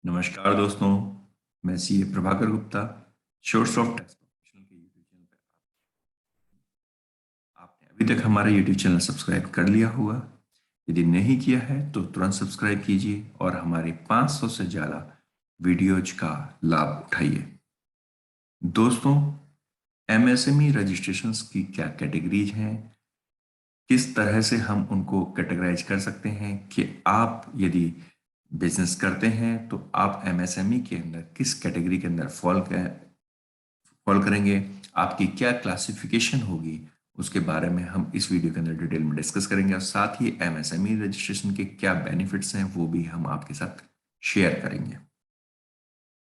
नमस्कार दोस्तों, मैं CA Prabhakar Gupta, source of tax professional के यूट्यूब चैनल पर आपने अभी तक हमारा यूट्यूब चैनल सब्सक्राइब कर लिया होगा। यदि नहीं किया है तो तुरंत सब्सक्राइब कीजिए और हमारे 500 से ज़्यादा वीडियोज का लाभ उठाइए। दोस्तों, एमएसएमई रजिस्ट्रेशंस की क्या कैटेगरीज हैं, किस तरह से हम उनको कैटेगराइज कर सकते हैं कि आप यदि बिजनेस करते हैं तो आप एमएसएमई के अंदर किस कैटेगरी के अंदर फॉल करेंगे, आपकी क्या क्लासिफिकेशन होगी, उसके बारे में हम इस वीडियो के अंदर डिटेल में डिस्कस करेंगे और साथ ही एमएसएमई रजिस्ट्रेशन के क्या बेनिफिट्स हैं वो भी हम आपके साथ शेयर करेंगे।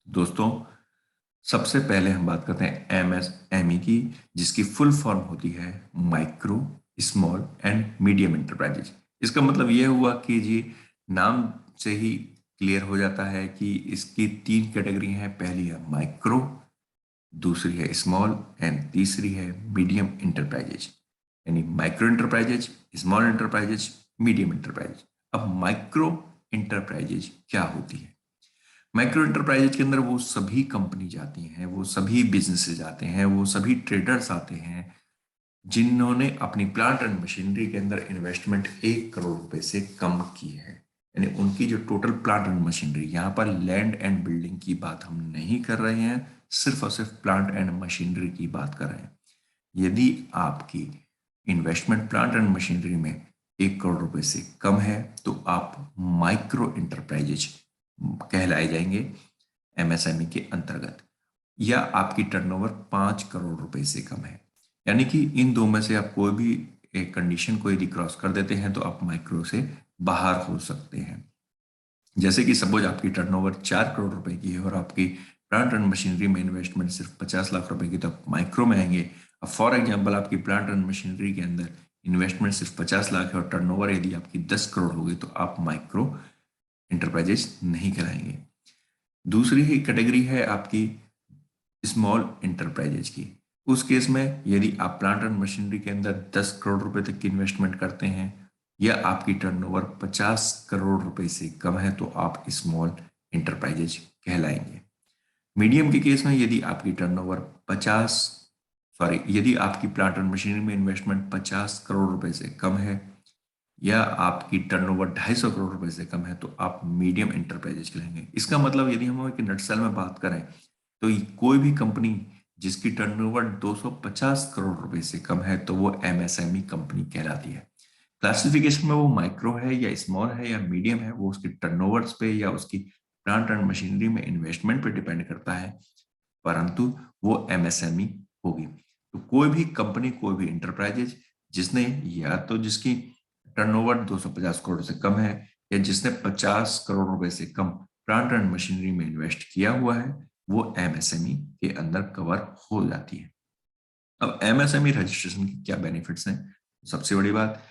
दोस्तों, सबसे पहले हम बात करते हैं एमएसएमई की, जिसकी फुल फॉर्म होती है micro, small and medium enterprises. इसका मतलब यह हुआ कि जी नाम से ही क्लियर हो जाता है कि इसकी तीन कैटेगरी हैं। पहली है माइक्रो, दूसरी है स्मॉल एंड तीसरी है मीडियम इंटरप्राइजेज। यानी micro enterprises, small enterprises, medium enterprises. अब माइक्रो इंटरप्राइजेज क्या होती है? माइक्रो इंटरप्राइजेज के अंदर वो सभी कंपनी जाती हैं, वो सभी बिजनेसेस आते हैं, वो सभी ट्रेडर्स आते हैं जिन्होंने अपनी प्लांट एंड मशीनरी के अंदर इन्वेस्टमेंट 1 करोड़ रुपए से कम की है। यानी उनकी जो टोटल प्लांट एंड मशीनरी, यहाँ पर लैंड एंड बिल्डिंग की बात हम नहीं कर रहे हैं, सिर्फ और सिर्फ प्लांट एंड मशीनरी की बात कर रहे हैं। यदि आपकी इन्वेस्टमेंट प्लांट एंड मशीनरी में 1 करोड़ रुपए से कम है तो आप माइक्रो इंटरप्राइजेज कहलाए जाएंगे एमएसएमई के अंतर्गत, या आपकी टर्नओवर 5 करोड़ रुपए से कम है। यानी कि इन दो में से आप कोई भी एक कंडीशन को यदि क्रॉस कर देते हैं तो आप माइक्रो से बाहर हो सकते हैं। जैसे कि सपोज आपकी टर्नओवर 4 करोड़ रुपए की है और आपकी प्लांट एंड मशीनरी में इन्वेस्टमेंट सिर्फ 50 लाख रुपए की, तो आप माइक्रो में आएंगे। अब फॉर एग्जाम्पल आपकी प्लांट एंड मशीनरी के अंदर इन्वेस्टमेंट सिर्फ 50 लाख है और टर्नओवर यदि आपकी 10 करोड़ होगी तो आप माइक्रो इंटरप्राइजेज नहीं कराएंगे। दूसरी ही कैटेगरी है आपकी स्मॉल इंटरप्राइजेज की। उस केस में यदि आप प्लांट एंड मशीनरी के अंदर 10 करोड़ रुपए तक की इन्वेस्टमेंट करते हैं या आपकी टर्नओवर 50 करोड़ रुपए से कम है तो आप स्मॉल इंटरप्राइजेज कहलाएंगे। मीडियम के केस में यदि आपकी टर्नओवर 50 सॉरी यदि आपकी प्लांट एंड मशीनरी में इन्वेस्टमेंट 50 करोड़ रुपए से कम है या आपकी टर्नओवर 250 करोड़ रुपए से कम है तो आप मीडियम इंटरप्राइजेज कहलाएंगे। इसका मतलब यदि हम एक नटसेल में बात करें तो कोई भी कंपनी जिसकी टर्नओवर 250 करोड़ रुपए से कम है तो वो एमएसएमई कंपनी कहलाती है। क्लासिफिकेशन में वो माइक्रो है या स्मॉल है या मीडियम है, वो उसके टर्नओवर्स पे या उसकी प्लांट एंड मशीनरी में इन्वेस्टमेंट पे डिपेंड करता है, परंतु वो एमएसएमई होगी। तो कोई भी कंपनी, कोई भी इंटरप्राइजेज जिसने या तो जिसकी टर्नओवर 250 करोड़ से कम है या जिसने 50 करोड़ रुपए से कम प्लांट एंड मशीनरी में इन्वेस्ट किया हुआ है, वो एमएसएमई के अंदर कवर हो जाती है। अब एमएसएमई रजिस्ट्रेशन की क्या बेनिफिट्स हैं? सबसे बड़ी बात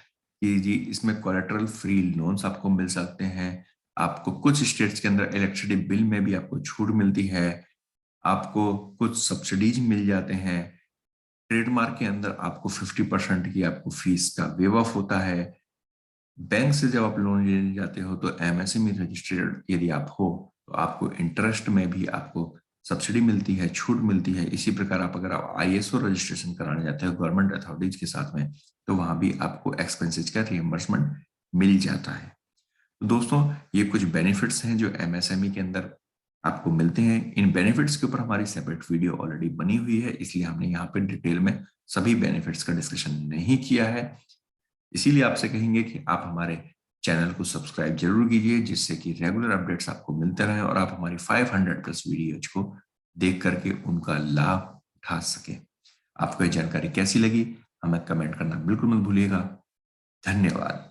कि जी इसमें कोलेटरल फ्री लोन्स आपको मिल सकते हैं। आपको कुछ स्टेट्स के अंदर इलेक्ट्रिसिटी बिल में भी आपको छूट मिलती है। आपको कुछ सब्सिडीज मिल जाते हैं। ट्रेडमार्क के अंदर आपको 50% की आपको फीस का वेव ऑफ होता है। बैंक से जब आप लोन लेने जाते हो तो एमएसएमई रजिस्टर्ड यदि आप हो तो आपको इंटरेस्ट में भी आपको सब्सिडी मिलती है, छूट मिलती है। इसी प्रकार आप अगर आप आईएसओ रजिस्ट्रेशन कराने जाते हो गवर्नमेंट अथॉरिटीज के साथ में तो वहां भी आपको एक्सपेंसेस का रिएम्बर्समेंट मिल जाता है। तो दोस्तों, ये कुछ बेनिफिट्स हैं जो एमएसएमई के अंदर आपको मिलते हैं। इन बेनिफिट्स के ऊपर हमारी सेपरेट वीडियो ऑलरेडी बनी हुई है, इसलिए हमने यहाँ पे डिटेल में सभी बेनिफिट्स का डिस्कशन नहीं किया है। इसीलिए आपसे कहेंगे कि आप हमारे चैनल को सब्सक्राइब जरूर कीजिए, जिससे कि रेगुलर अपडेट्स आपको मिलते रहें और आप हमारी 500+ वीडियोज को देख करके उनका लाभ उठा सके। आपको ये जानकारी कैसी लगी हमें कमेंट करना बिल्कुल मत भूलिएगा। धन्यवाद।